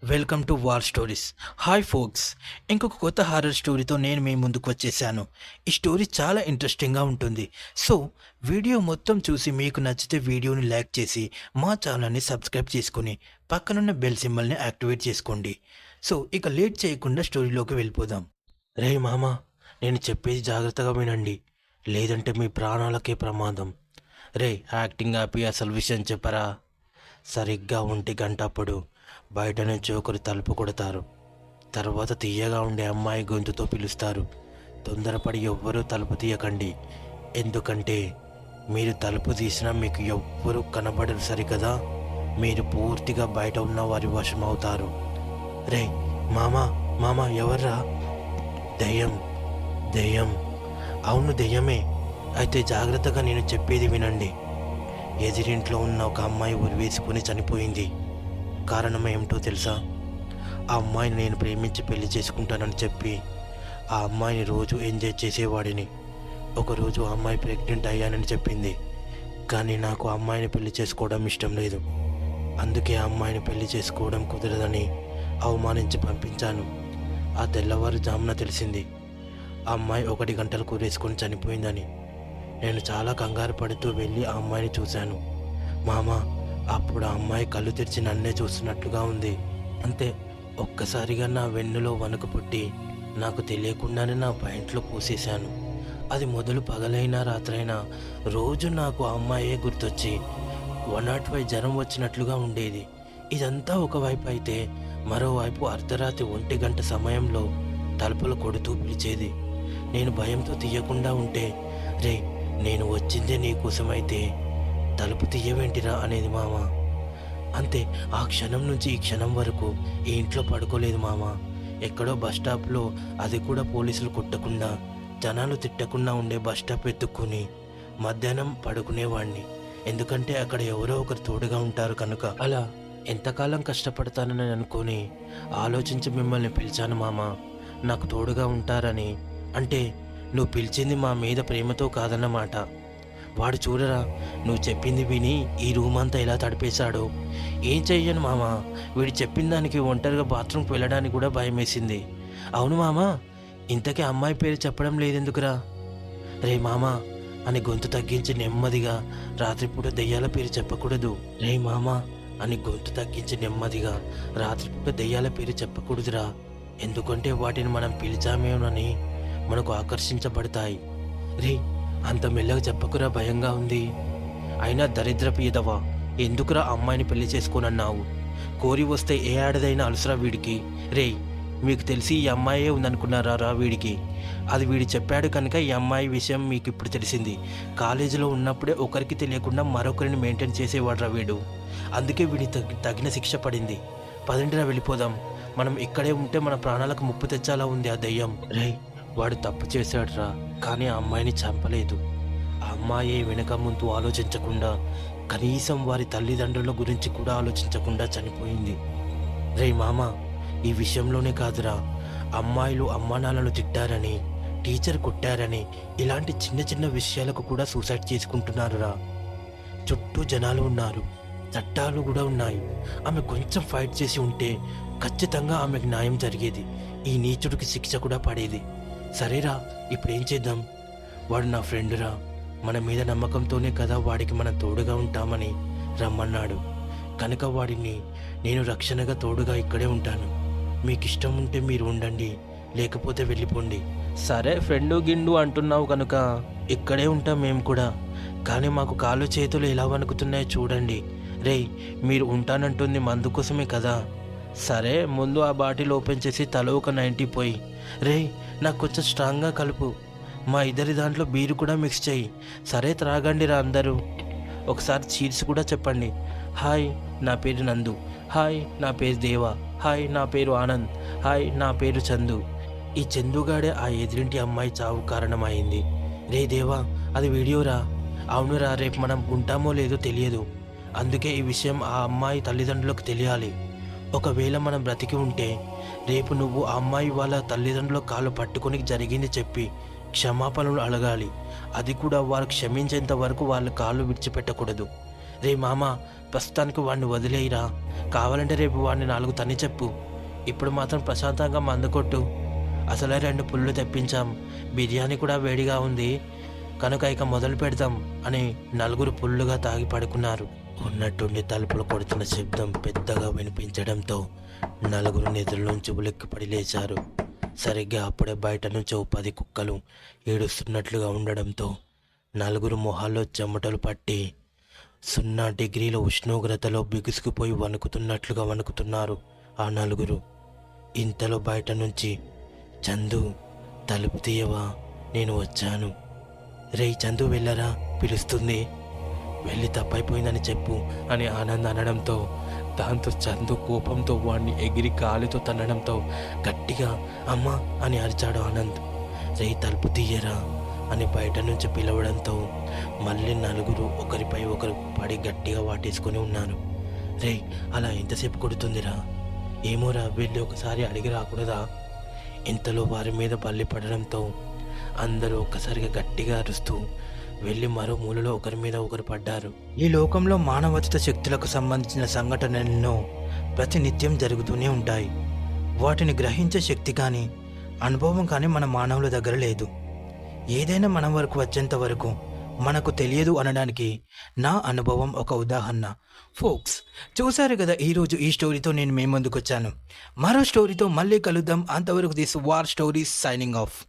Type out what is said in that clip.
Welcome to war stories. Hi folks, ఇంకొక కొత్త horror స్టోరీతో నేను మీ ముందుకు వచ్చేసాను. ఈ స్టోరీ చాలా ఇంట్రెస్టింగ్గా ఉంటుంది. సో వీడియో మొత్తం చూసి మీకు నచ్చితే వీడియోని లైక్ చేసి మా ఛానల్ని సబ్స్క్రైబ్ చేసుకొని పక్కనున్న బెల్ సింబల్ని యాక్టివేట్ చేసుకోండి. సో ఇక లేట్ చేయకుండా స్టోరీలోకి వెళ్ళిపోదాం. రే మామ, నేను చెప్పేది జాగ్రత్తగా వినండి, లేదంటే మీ ప్రాణాలకే ప్రమాదం. రే యాక్టింగ్ ఆపి అసలు విషయం చెప్పరా. సరిగ్గా 1 గంట అప్పుడు బయట నుంచి ఒకరు తలుపు కొడతారు. తర్వాత తీయగా ఉండే అమ్మాయి గొంతుతో పిలుస్తారు. తొందరపడి ఎవ్వరూ తలుపు తీయకండి, ఎందుకంటే మీరు తలుపు తీసినా మీకు ఎవ్వరూ కనబడరు సరికదా. మీరు పూర్తిగా బయట ఉన్న వారి వశం అవుతారు. రే మామా మామా, ఎవర్రా? దెయ్యం. దెయ్యం? అవును దెయ్యమే. అయితే జాగ్రత్తగా నేను చెప్పేది వినండి. ఎదిరింట్లో ఉన్న ఒక అమ్మాయి ఉరివేసుకుని చనిపోయింది. కారణం ఏమిటో తెలుసా? ఆ అమ్మాయిని నేను ప్రేమించి పెళ్లి చేసుకుంటానని చెప్పి ఆ అమ్మాయిని రోజు ఎంజాయ్ చేసేవాడిని. ఒకరోజు ఆ అమ్మాయి ప్రెగ్నెంట్ అయ్యానని చెప్పింది. కానీ నాకు ఆ అమ్మాయిని పెళ్లి చేసుకోవడం ఇష్టం లేదు. అందుకే ఆ అమ్మాయిని పెళ్లి చేసుకోవడం కుదరదని అవమానించి పంపించాను. ఆ తెల్లవారుజామున తెలిసింది ఆ అమ్మాయి 1 గంటలకు వేసుకొని చనిపోయిందని. నేను చాలా కంగారు పడుతూ వెళ్ళి ఆ అమ్మాయిని చూశాను. మామ, అప్పుడు ఆ అమ్మాయి కళ్ళు తెరిచి నన్నే చూస్తున్నట్లుగా ఉంది. అంతే, ఒక్కసారిగా నా వెన్నులో వణుకు పుట్టి నాకు తెలియకుండానే నా పాయింట్లో పూసేశాను. అది మొదలు పగలైనా రాత్రైనా రోజు నాకు ఆ అమ్మాయే గుర్తొచ్చి 105 జ్వరం వచ్చినట్లుగా ఉండేది. ఇదంతా ఒకవైపు అయితే మరోవైపు అర్ధరాత్రి 1 గంట సమయంలో తలుపులు కొడుతూ పిలిచేది. నేను భయంతో తీయకుండా ఉంటే, రే నేను వచ్చిందే నీకోసమైతే తలుపు తీయవేంటిరా అనేది మామ. అంతే, ఆ క్షణం నుంచి ఈ క్షణం వరకు ఈ ఇంట్లో పడుకోలేదు మామ. ఎక్కడో బస్టాప్లో, అది కూడా పోలీసులు కొట్టకుండా జనాలు తిట్టకుండా ఉండే బస్టాప్ ఎత్తుక్కుని మధ్యాహ్నం పడుకునేవాడిని. ఎందుకంటే అక్కడ ఎవరో ఒకరు తోడుగా ఉంటారు కనుక. అలా ఎంతకాలం కష్టపడతానని అనుకొని ఆలోచించి మిమ్మల్ని పిలిచాను మామ, నాకు తోడుగా ఉంటారని. అంటే నువ్వు పిలిచింది మా మీద ప్రేమతో కాదన్నమాట. వాడు చూడరా, నువ్వు చెప్పింది విని ఈ రూమ్ అంతా ఎలా తడిపేశాడో. ఏం చెయ్యను మామ, వీడు చెప్పిన దానికి ఒంటరిగా బాత్రూమ్కి వెళ్ళడానికి కూడా భయం వేసింది. అవును మామ, ఇంతకీ అమ్మాయి పేరు చెప్పడం లేదెందుకురా? రే మామ అని గొంతు తగ్గించి నెమ్మదిగా, రాత్రిపూట దెయ్యాల పేరు చెప్పకూడదు. రే మామ అని గొంతు తగ్గించి నెమ్మదిగా, రాత్రిపూట దెయ్యాల పేరు చెప్పకూడదురా. ఎందుకంటే వాటిని మనం పిలిచామేమోనని మనకు ఆకర్షించబడతాయి. రే అంత మెల్లగా చెప్పకురా, భయంగా ఉంది. అయినా దరిద్రపు ఎదవా, ఎందుకురా అమ్మాయిని పెళ్లి చేసుకోనన్నావు? కోరి వస్తే ఏ ఆడదైనా అలసరా వీడికి. రే మీకు తెలిసి ఈ అమ్మాయే ఉందనుకున్నారా రా వీడికి? అది వీడు చెప్పాడు కనుక ఈ అమ్మాయి విషయం మీకు ఇప్పుడు తెలిసింది. కాలేజీలో ఉన్నప్పుడే ఒకరికి తెలియకుండా మరొకరిని మెయింటైన్ చేసేవాడురా వీడు. అందుకే వీడికి తగిన శిక్ష పడింది. పదండిరా వెళ్ళిపోదాం. మనం ఇక్కడే ఉంటే మన ప్రాణాలకు ముప్పు తెచ్చేలా ఉంది ఆ దెయ్యం. రే వాడు తప్పు చేశాడురా, కానీ ఆ అమ్మాయిని చంపలేదు. ఆ అమ్మాయి వెనక ముందు ఆలోచించకుండా, కనీసం వారి తల్లిదండ్రుల గురించి కూడా ఆలోచించకుండా చనిపోయింది. రే మామ, ఈ విషయంలోనే కాదురా, అమ్మాయిలు అమ్మానాన్నలు తిట్టారని, టీచర్ కొట్టారని, ఇలాంటి చిన్న చిన్న విషయాలకు కూడా సూసైడ్ చేసుకుంటున్నారురా. చుట్టూ జనాలు ఉన్నారు, చట్టాలు కూడా ఉన్నాయి. ఆమె కొంచెం ఫైట్ చేసి ఉంటే ఖచ్చితంగా ఆమెకు న్యాయం జరిగేది. ఈ నీచుడికి శిక్ష కూడా పడేది. సరేరా, ఇప్పుడేం చేద్దాం? వాడు నా ఫ్రెండురా, మన మీద నమ్మకంతోనే కదా వాడికి మనం తోడుగా ఉంటామని రమ్మన్నాడు. కనుక వాడిని నేను రక్షణగా తోడుగా ఇక్కడే ఉంటాను. మీకు ఇష్టం ఉంటే మీరు ఉండండి, లేకపోతే వెళ్ళిపోండి. సరే, ఫ్రెండు గిండు అంటున్నావు కనుక ఇక్కడే ఉంటాం మేము కూడా. కానీ మాకు కాళ్ళు చేతులు ఎలా వణుకుతున్నాయో చూడండి. రే మీరు ఉంటానంటుంది మందు కోసమే కదా. సరే, ముందు ఆ బాటిల్ ఓపెన్ చేసి తల ఒక 90 పోయి. రే నాకు కొంచెం స్ట్రాంగ్గా కలుపు. మా ఇద్దరి దాంట్లో బీరు కూడా మిక్స్ చేయి. సరే త్రాగండి రా అందరూ. ఒకసారి చీర్స్ కూడా చెప్పండి. హాయ్ నా పేరు నందు. హాయ్ నా పేరు దేవా. హాయ్ నా పేరు ఆనంద్. హాయ్ నా పేరు చందు. ఈ చందుగాడే ఆ ఎదురింటి అమ్మాయి చావు కారణమైంది. రే దేవా, అది వీడియోరా. అవునురా, రేపు మనం ఉంటామో లేదో తెలియదు. అందుకే ఈ విషయం ఆ అమ్మాయి తల్లిదండ్రులకు తెలియాలి. ఒకవేళ మనం బ్రతికి ఉంటే రేపు నువ్వు ఆ అమ్మాయి వాళ్ళ తల్లిదండ్రుల కాళ్ళు పట్టుకొని జరిగింది చెప్పి క్షమాపణలు అడగాలి. అది కూడా వారు క్షమించేంత వరకు వాళ్ళ కాళ్ళు విడిచిపెట్టకూడదు. రే మామ, ప్రస్తుతానికి వాడిని వదిలేయిరా. కావాలంటే రేపు వాడిని 4 తన్ని చెప్పు. ఇప్పుడు మాత్రం ప్రశాంతంగా మందుకొట్టు. అసలే 2 పుల్లు తెప్పించాం, బిర్యానీ కూడా వేడిగా ఉంది కనుక ఇక మొదలు పెడదాం అని 4 పుల్లుగా తాగి పడుకున్నారు. ఉన్నట్టుండి తలుపులు కొడుతున్న శబ్దం పెద్దగా వినిపించడంతో 4 నిద్రలోంచి ఉలిక్కిపడి లేచారు. సరిగ్గా అప్పుడే బయట నుంచి ఓ 10 కుక్కలు ఏడుస్తున్నట్లుగా ఉండడంతో 4 మొహాల్లో చెమటలు పట్టి 0 డిగ్రీల ఉష్ణోగ్రతలో బిగుసుకుపోయి వణుకుతున్నట్లుగా వణుకుతున్నారు ఆ 4. ఇంతలో బయట నుంచి, చందు తలుపు తీయవా, నేను వచ్చాను. రేయ్ చందు, వెళ్ళరా, పిలుస్తుంది, వెళ్ళి తప్పైపోయిందని చెప్పు అని ఆనంద్ అనడంతో, దాంతో చందు కోపంతో వాడిని ఎగిరి కాలితో తన్నడంతో గట్టిగా అమ్మా అని అరిచాడు ఆనంద్. రేయ్ తలుపు తీయరా అని బయట నుంచి పిలవడంతో మళ్ళీ 4 ఒకరిపై ఒకరు పడి గట్టిగా వాటేసుకొని ఉన్నారు. రేయ్ అలా ఎంతసేపు కొడుతుందిరా? ఏమోరా, వెళ్ళి ఒకసారి అడిగి రాకూడదా? ఇంతలో వారి మీద బల్లి పడడంతో అందరూ ఒక్కసారిగా గట్టిగా అరుస్తూ వెళ్ళి మరో మూలలో ఒకరి మీద ఒకరు పడ్డారు. ఈ లోకంలో మానవతీత శక్తులకు సంబంధించిన సంఘటనలను ప్రతినిత్యం జరుగుతూనే ఉంటాయి. వాటిని గ్రహించే శక్తి కానీ అనుభవం కానీ మన మానవుల దగ్గర లేదు. ఏదైనా మన వరకు వచ్చేంత వరకు మనకు తెలియదు అనడానికి నా అనుభవం ఒక ఉదాహరణ. ఫోక్స్, చూశారు కదా ఈరోజు ఈ స్టోరీతో నేను మీ ముందుకు వచ్చాను. మరో స్టోరీతో మళ్ళీ కలుద్దాం. అంతవరకు this war stories signing off.